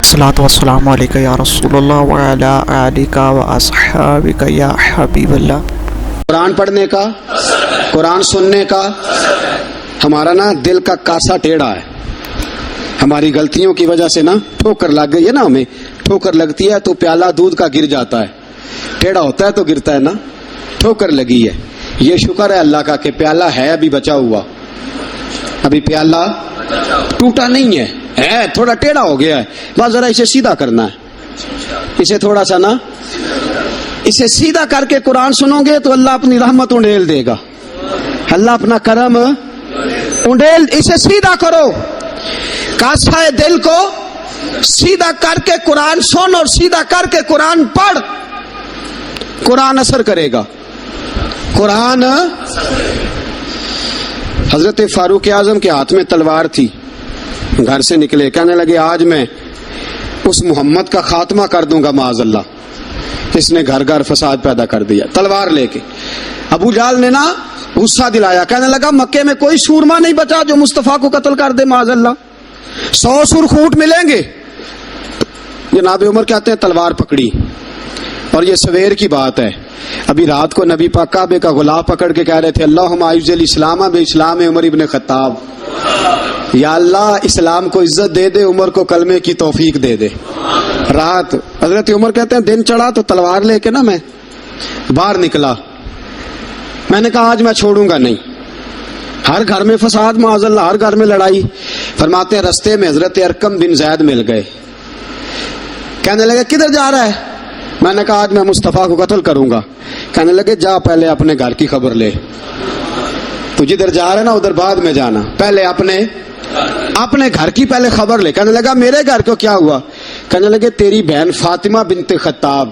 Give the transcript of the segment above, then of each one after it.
الصلاۃ والسلام علیکہ یا رسول اللہ وعلی آلک واصحابک یا حبیب اللہ۔ قرآن پڑھنے کا، قرآن سننے کا ہمارا نا دل کا کاسا ٹیڑھا ہے۔ ہماری غلطیوں کی وجہ سے نا ٹھوکر لگ گئی ہے نا، ہمیں ٹھوکر لگتی ہے تو پیالہ دودھ کا گر جاتا ہے، ٹیڑھا ہوتا ہے تو گرتا ہے نا، ٹھوکر لگی ہے۔ یہ شکر ہے اللہ کا کہ پیالہ ہے ابھی بچا ہوا، ابھی پیالہ ٹوٹا نہیں ہے تھوڑا ٹیڑھا ہو گیا ہے، بس ذرا اسے سیدھا کرنا ہے، اسے تھوڑا سا نا اسے سیدھا کر کے قرآن سنو گے تو اللہ اپنی رحمت انڈیل دے گا، اللہ اپنا کرم انڈیل۔ اسے سیدھا کرو، کاسا دل کو سیدھا کر کے قرآن سن اور سیدھا کر کے قرآن پڑھ، قرآن اثر کرے گا، قرآن۔ حضرت فاروق اعظم کے ہاتھ میں تلوار تھی، گھر سے نکلے، کہنے لگے آج میں اس محمد کا خاتمہ کر دوں گا معاذ اللہ، اس نے گھر گھر فساد پیدا کر دیا تلوار لے کے۔ ابو جہل نے نا غصہ دلایا، کہنے لگا مکے میں کوئی سورما نہیں بچا جو مصطفیٰ کو قتل کر دے معاذ اللہ، 100 سرخوٹ ملیں گے۔ جناب عمر کہتے ہیں تلوار پکڑی، اور یہ سویر کی بات ہے، ابھی رات کو نبی پاک کعبے کا غلاف پکڑ کے کہہ رہے تھے اللہم اعز الاسلام باسلام عمر ابن خطاب، یا اللہ اسلام کو عزت دے دے، عمر کو کلمے کی توفیق دے دے۔ رات حضرت عمر کہتے ہیں دن چڑھا تو تلوار لے کے نا میں باہر نکلا، میں نے کہا آج میں چھوڑوں گا نہیں، ہر گھر میں فساد معاذ اللہ، ہر گھر میں لڑائی۔ فرماتے ہیں رستے میں حضرت ارقم بن زید مل گئے، کہنے لگے کدھر جا رہا ہے؟ میں نے کہا آج میں مصطفیٰ کو قتل کروں گا۔ کہنے لگے جا پہلے اپنے گھر کی خبر لے، تو جدھر جا رہا ہے نا ادھر بعد میں جانا، پہلے اپنے گھر کی پہلے خبر لے۔ کہنے لگا میرے گھر کو کیا ہوا؟ کہنے لگے تیری بہن فاطمہ بنت خطاب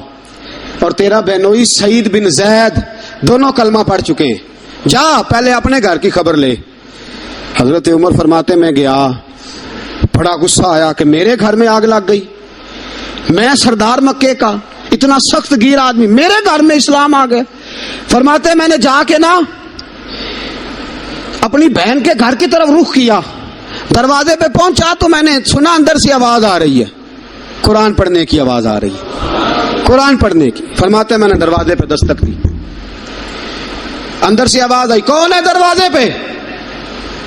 اور تیرا بہنوئی سعید بن زید دونوں کلمہ پڑھ چکے ہیں، جا پہلے اپنے گھر کی خبر لے۔ حضرت عمر فرماتے میں گیا، بڑا غصہ آیا کہ میرے گھر میں آگ لگ گئی، میں سردار مکے کا اتنا سخت گیر آدمی، میرے گھر میں اسلام آ گئے۔ فرماتے میں نے جا کے نا اپنی بہن کے گھر کی طرف رخ کیا، دروازے پہ پہنچا تو میں نے سنا اندر سے آواز آ رہی ہے، قرآن پڑھنے کی آواز آ رہی ہے، قرآن پڑھنے کی۔ فرماتے میں نے دروازے پہ دستک دی، اندر سے آواز آئی کون ہے دروازے پہ؟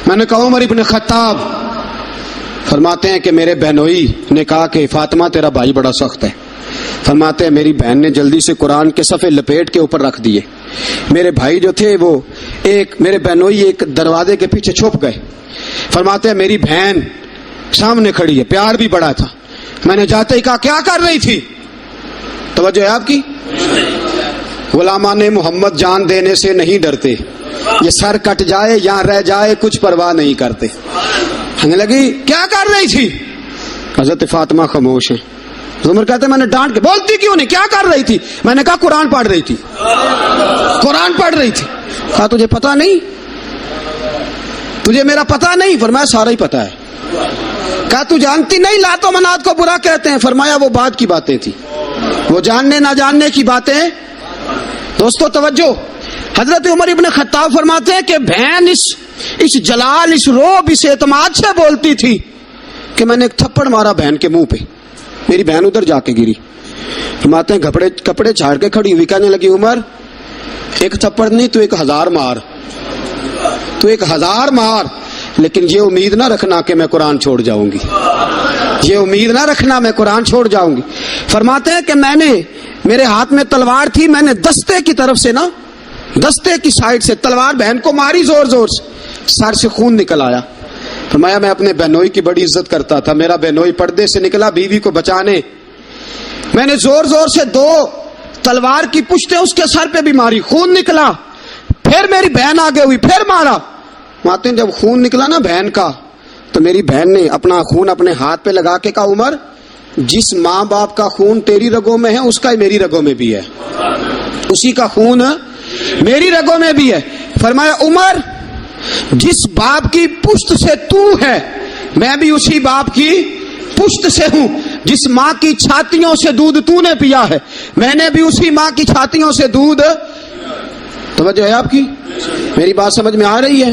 میں نے کہا عمر ابن خطاب۔ فرماتے ہیں کہ میرے بہنوئی نے کہا کہ فاطمہ تیرا بھائی بڑا سخت ہے۔ فرماتے ہیں میری بہن نے جلدی سے قرآن کے صفحے لپیٹ کے اوپر رکھ دیے، میرے بھائی جو تھے وہ میرے بہنوئی ایک دروازے کے پیچھے چھپ گئے۔ فرماتے ہیں میری بہن سامنے کھڑی ہے، پیار بھی بڑا تھا، میں نے جاتے ہی کہا کیا کر رہی تھی؟ توجہ ہے آپ کی؟ غلامان محمد جان دینے سے نہیں ڈرتے، یہ سر کٹ جائے یا رہ جائے کچھ پرواہ نہیں کرتے۔ ہمیں لگی کیا کر رہی تھی؟ حضرت فاطمہ خاموش ہیں۔ عمر کہتے ہیں میں نے ڈانٹ کے بولتی کیوں نہیں، کیا کر رہی تھی؟ میں نے کہا قرآن پڑھ رہی تھی، قرآن پڑھ رہی تھی۔ کہا تجھے پتا نہیں، تجھے میرا پتا نہیں؟ فرمایا سارا ہی پتا ہے۔ کہا تو جانتی نہیں لات و منات کو برا کہتے ہیں؟ فرمایا وہ بعد کی باتیں تھی، وہ جاننے نہ جاننے کی باتیں۔ دوستو توجہ، حضرت عمر ابن خطاب فرماتے ہیں کہ بہن اس جلال، اس روب، اس اعتماد سے بولتی تھی کہ میں نے ایک تھپڑ مارا بہن کے منہ پہ، میری بہن ادھر جا کے گری۔ فرماتے ہیں کپڑے چھاڑ کے کھڑی ہوئی، کہنے لگی عمر ایک تھپڑ نہیں تو 1000 مار، تو 1000 مار، لیکن یہ امید نہ رکھنا کہ میں قرآن چھوڑ جاؤں گی، یہ امید نہ رکھنا میں قرآن چھوڑ جاؤں گی۔ فرماتے ہیں کہ میرے ہاتھ میں تلوار تھی، میں نے دستے کی طرف سے نا، دستے کی سائڈ سے تلوار بہن کو ماری زور زور سے، سر سے خون نکل آیا۔ فرمایا میں اپنے بہنوئی کی بڑی عزت کرتا تھا، میرا بہنوئی پردے سے نکلا بیوی کو بچانے، میں نے زور زور سے 2 تلوار کی پشتیں اس کے سر پہ بھی ماری، خون نکلا، پھر میری بہن آگے ہوئی، پھر مارا۔ ماتے ہیں جب خون نکلا نا بہن کا تو میری بہن نے اپنا خون اپنے ہاتھ پہ لگا کے کہا عمر جس ماں باپ کا خون تیری رگوں میں ہے اس کا ہی میری رگوں میں بھی ہے، اسی کا خون میری رگوں میں بھی ہے۔ فرمایا عمر جس باپ کی پشت سے تو ہے میں بھی اسی باپ کی پشت سے ہوں، جس ماں کی چھاتیوں سے دودھ تو نے پیا ہے میں نے بھی اسی ماں کی چھاتیوں سے دودھ۔ توجہ ہے آپ کی؟ میری بات سمجھ میں آ رہی ہے؟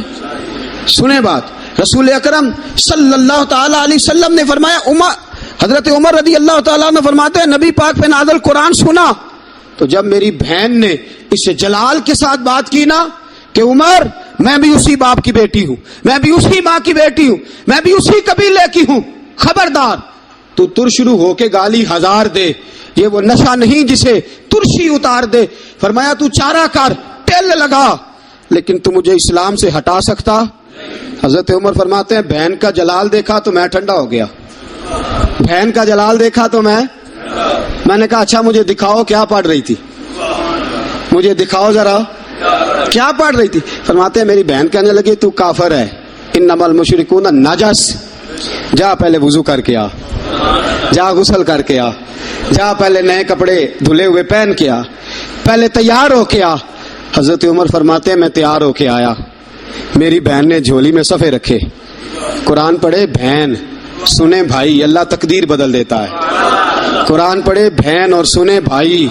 سنیں بات، رسول اکرم صلی اللہ تعالی علیہ وسلم نے فرمایا حضرت عمر رضی اللہ تعالیٰ نے فرماتے ہیں نبی پاک پہ نازل قرآن سنا تو جب میری بہن نے اس جلال کے ساتھ بات کی نا کہ عمر میں بھی اسی باپ کی بیٹی ہوں، میں بھی اسی ماں کی بیٹی ہوں، میں بھی اسی قبیلے کی ہوں، خبردار تو ترشرو ہو کے گالی ہزار دے، یہ وہ نشہ نہیں جسے ترشی اتار دے۔ فرمایا تو چارہ کر، تیل لگا، لیکن تو مجھے اسلام سے ہٹا سکتا؟ حضرت عمر فرماتے ہیں بہن کا جلال دیکھا تو میں ٹھنڈا ہو گیا، بہن کا جلال دیکھا تو میں نے کہا اچھا مجھے دکھاؤ کیا پڑھ رہی تھی، مجھے دکھاؤ ذرا کیا پڑھ رہی تھی۔ فرماتے ہیں میری بہن کہنے لگی تو کافر ہے، انما المشرکون نجس، جا پہلے وضو کر کے آ، جا غسل کر کے آ، جا پہلے نئے کپڑے دھلے ہوئے پہن کے آ، پہلے تیار ہو کے آ۔ حضرت عمر فرماتے ہیں میں تیار ہو کے آیا، میری بہن نے جھولی میں صفحے رکھے، قرآن پڑھے بہن سنے بھائی، اللہ تقدیر بدل دیتا ہے، قرآن پڑھے بہن اور سنے بھائی،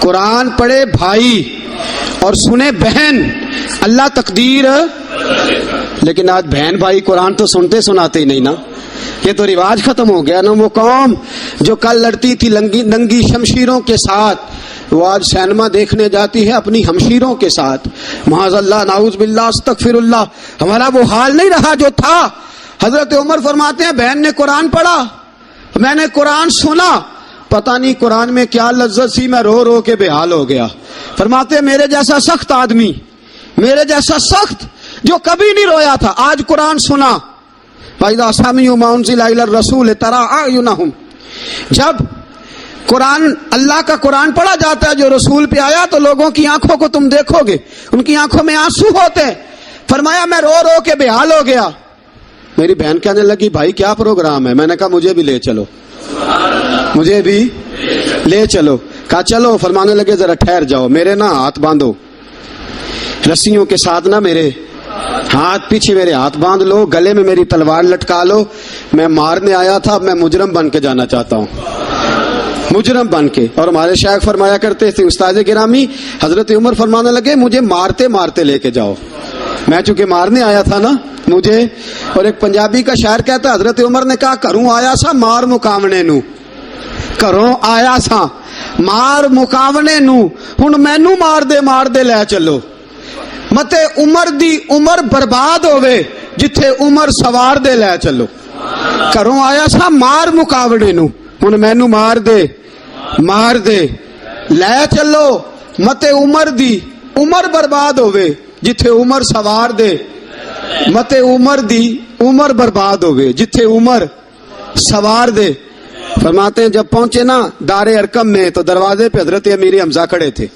قرآن پڑھے بھائی اور سنے بہن، اللہ تقدیر۔ لیکن آج بہن بھائی قرآن تو سنتے سناتے ہی نہیں نا، یہ تو رواج ختم ہو گیا نا۔ وہ قوم جو کل لڑتی تھی ننگی شمشیروں کے ساتھ، وہ آج سینما دیکھنے جاتی ہے اپنی ہمشیروں کے ساتھ، معاذ اللہ، نعوذ باللہ، استغفر اللہ۔ ہمارا وہ حال نہیں رہا جو تھا۔ حضرت عمر فرماتے ہیں بہن نے قرآن پڑھا، میں نے قرآن سنا، پتہ نہیں قرآن میں کیا لذت سی، میں رو رو کے بے حال ہو گیا۔ فرماتے ہیں میرے جیسا سخت آدمی، میرے جیسا سخت جو کبھی نہیں رویا تھا، آج قرآن سنا۔ فَإِذَا سَمِعُوا مَا أُنزِلَ إِلَى الرَّسُولِ تَرَىٰ أَعْيُنَهُمْ، جب قرآن اللہ کا قرآن پڑھا جاتا ہے جو رسول پہ آیا تو لوگوں کی آنکھوں کو تم دیکھو گے، ان کی آنکھوں میں آنسو ہوتے ہیں۔ فرمایا میں رو رو کے بے حال ہو گیا۔ میری بہن کہنے لگی بھائی کیا پروگرام ہے؟ میں نے کہا مجھے بھی لے چلو، مجھے بھی لے چلو۔ کہا چلو۔ فرمانے لگے ذرا ٹھہر جاؤ، میرے نا ہاتھ باندھو رسیوں کے ساتھ، نا میرے ہاتھ پیچھے میرے ہاتھ باندھ لو، گلے میں میری تلوار لٹکا لو، میں مارنے آیا تھا، اب میں مجرم بن کے جانا چاہتا ہوں، مجرم بن کے۔ اور ہمارے شیخ فرمایا کرتے تھے استاد گرامی، حضرت عمر فرمانے لگے مجھے مارتے مارتے لے کے جاؤ، میں چونکہ مارنے آیا تھا نا مجھے۔ اور ایک پنجابی کا شاعر کہتا ہے حضرت عمر نے کہا گھروں آیا سا مار مکاونے نو، گھروں آیا سا مار مکاونے نو، ہن مینو مار دے لے چلو، متے عمر دی عمر برباد ہوئے جتھے عمر سوار دے لے چلو۔ گھروں آیا سا مار مکاونے نو، ہن مینو مار دے لے چلو، متے عمر دی عمر برباد ہوئے جتھے عمر سوار دے، متے عمر دی عمر برباد ہوئے جتھے عمر سوار دے۔ فرماتے ہیں جب پہنچے نا دار ارقم میں تو دروازے پہ حضرت امیر حمزہ کھڑے تھے۔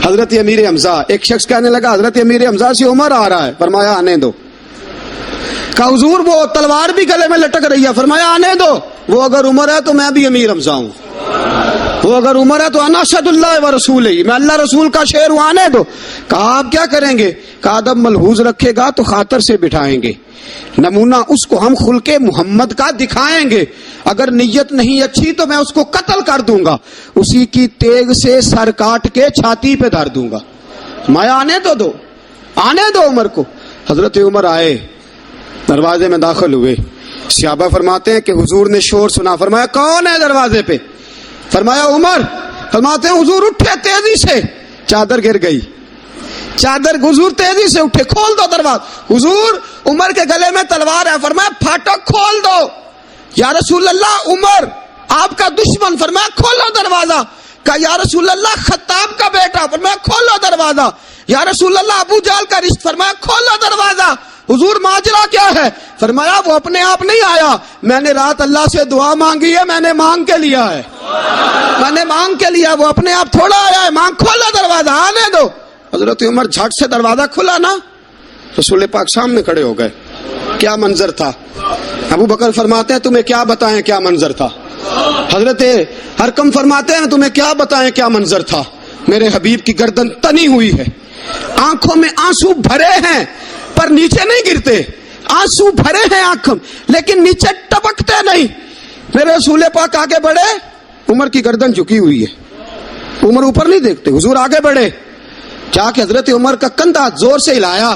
حضرت امیر حمزہ، ایک شخص کہنے لگا حضرت امیر حمزہ سے عمر آ رہا ہے، فرمایا آنے دو۔ کہا حضور وہ تلوار بھی گلے میں لٹک رہی ہے، فرمایا آنے دو، وہ اگر عمر ہے تو میں بھی امیر حمزہ ہوں، وہ اگر عمر ہے تو انا اشہد اللہ و رسول ہی، میں اللہ رسول کا شعر ہوں، آنے دو۔ کہا آپ کیا کریں گے؟ کہا ادب ملحوظ رکھے گا تو خاطر سے بٹھائیں گے، نمونہ اس کو ہم خلق محمد کا دکھائیں گے، اگر نیت نہیں اچھی تو میں اس کو قتل کر دوں گا، اسی کی تیغ سے سر کاٹ کے چھاتی پہ دھر دوں گا۔ میں آنے دو عمر کو۔ حضرت عمر آئے، دروازے میں داخل ہوئے، صحابہ فرماتے ہیں کہ حضور نے شور سنا، فرمایا کون ہے دروازے پہ؟ فرمایا عمر۔ فرماتے ہیں حضور اٹھے تیزی سے، چادر گر گئی، چادر، حضور تیزی سے اٹھے، کھول دو دروازہ۔ حضور عمر کے گلے میں تلوار ہے، فرمایا پھاٹک کھول دو۔ یا رسول اللہ عمر آپ کا دشمن، فرمایا کھولو دروازہ۔ کہا یا رسول اللہ خطاب کا بیٹا، فرمایا کھولو دروازہ۔ یا رسول اللہ ابو جہل کا رشت، فرمایا کھولو دروازہ۔ حضور ماجرا کیا ہے؟ فرمایا وہ اپنے آپ نہیں آیا، میں نے رات اللہ سے دعا مانگی ہے، میں نے مانگ کے لیا ہے، میں نے مانگ کے لیا، وہ اپنے آپ تھوڑا آیا ہے، مانگ، کھولو دروازہ، آنے دو۔ حضرت عمر جھٹ سے دروازہ کھلا نا، رسول پاک سامنے کھڑے ہو گئے۔ کیا منظر تھا؟ ابو بکر فرماتے ہیں تمہیں کیا بتائیں کیا منظر تھا۔ حضرت ارقم فرماتے ہیں تمہیں کیا بتائیں کیا منظر تھا۔ میرے حبیب کی گردن تنی ہوئی ہے، آنکھوں میں آنسو بھرے ہیں پر نیچے نہیں گرتے، آنسو بھرے ہیں آنکھوں لیکن نیچے ٹپکتے نہیں۔ میرے رسول پاک آگے بڑھے، عمر کی گردن جھکی ہوئی ہے، عمر اوپر نہیں دیکھتے، حضور آگے بڑھے، جا کے حضرت عمر کا کندھا زور سے ہلایا،